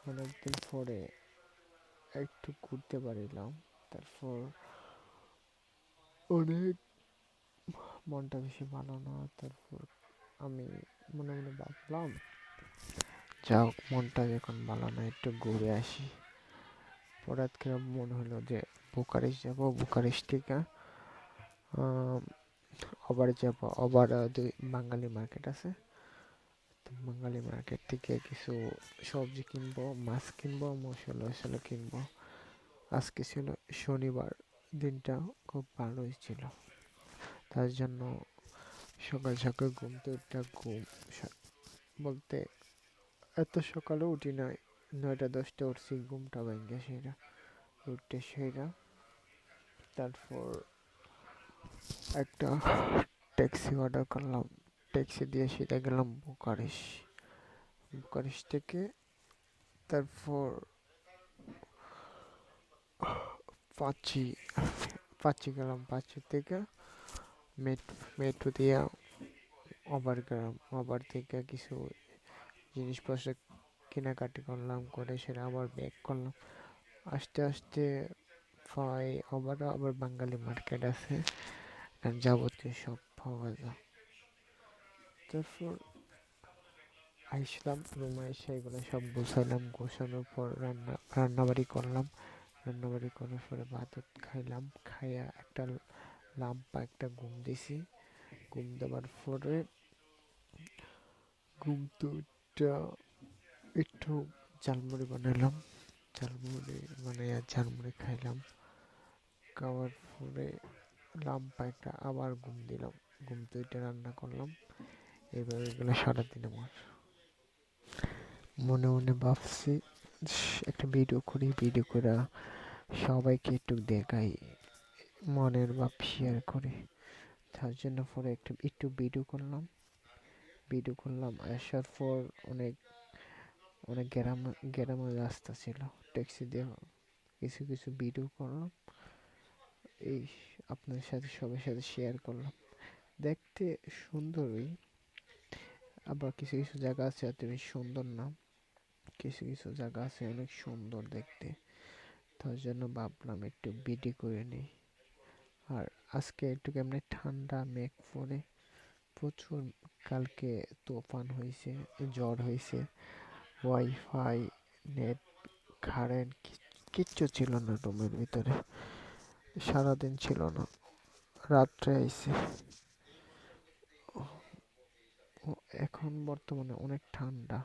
অনেকদিন পরে একটু ঘুরতে পারিলাম। তারপর অনেক মনটা বেশি ভালো না। তারপর আমি মনে মনে ভাবলাম, যাও মনটা যখন ভালো না একটু ঘুরে আসি। হঠাৎ করে মনে হলো যে বুকারেস্ট যাব, বুকারেস্ট থেকে ওভার যাব। ওভার বাঙালি মার্কেট আছে, তো বাঙালি মার্কেট থেকে কিছু সবজি কিনবো, মাছ কিনবো, মশলা টশলা কিনবো। আজকে ছিল শনিবার, দিনটা খুব ভালোই ছিল। তার জন্য সকাল সকাল ঘুম তো একটা ঘুম বলতে এত সকালে উঠি নাই, 9টা 10টা উঠছি, ঘুমটা ভেঙে সেরা উঠতে সেরা। তারপর একটা ট্যাক্সি অর্ডার করলাম, ট্যাক্সি দিয়ে সেটা গেলাম বুকারেস্ট। বুকারেস্ট থেকে তারপর পাঁচি পাঁচি গেলাম, পাঁচি থেকে মেট্রো দিয়ে ওভার গেলাম। ওভার থেকে কিছু জিনিসপত্র কেনাকাটি করলাম, করে সেটা আবার ব্যাক করলাম। আস্তে আস্তে প্রায় আবার বাঙালি মার্কেট আছে, যাবতীয় সব পাওয়া যায়। তারপর আইসলাম রুমে, এসে এগুলো সব গোছাইলাম, গোছানোর পর রান্নাবাড়ি করলাম। রান্নাবাড়ি করার পরে ভাত খাইলাম, খাইয়া একটা লাম্পা একটা ঘুম দিছি। ঘুম দেওয়ার পরে ঘুম তো একটু ঝালমুড়ি বানালাম, ঝালমুড়ি বানাইয়া ঝালমুড়ি খাইলাম। খাওয়ার পরে লাম্পা একটা আবার ঘুম দিলাম, ঘুম দুইটা রান্না করলাম। এইভাবে গেলো সারাদিন আমার। মনে মনে ভাবছি একটা ভিডিও করি, ভিডিও করে সবাইকে একটু দেখাই, মনের ভাব শেয়ার করি। তার জন্য পরে একটু ভিডিও করলাম। আসার পর অনেক অনেক গ্রামের রাস্তা ছিল, ট্যাক্সি দিয়ে কিছু কিছু ভিডিও করলাম। এই আপনার সাথে সবার সাথে শেয়ার করলাম। দেখতে সুন্দরই, আবার কিছু কিছু জায়গা আছে এতই সুন্দর না, কিছু কিছু জায়গা আছে অনেক সুন্দর দেখতে। তার জন্য ভাবলাম একটু ভিডিও করে নিই। আর আজকে একটু কেমন ঠান্ডা মেঘ পড়ে, প্রচুর কালকে তুফান হয়েছে, ঝড় হয়েছে। ওয়াইফাই, নেট, কারেন্ট কিচ্ছু ছিল না রুমের ভিতরে, সারাদিন ছিল না, রাত্রে আইছে। এখন বর্তমানে অনেক ঠান্ডা।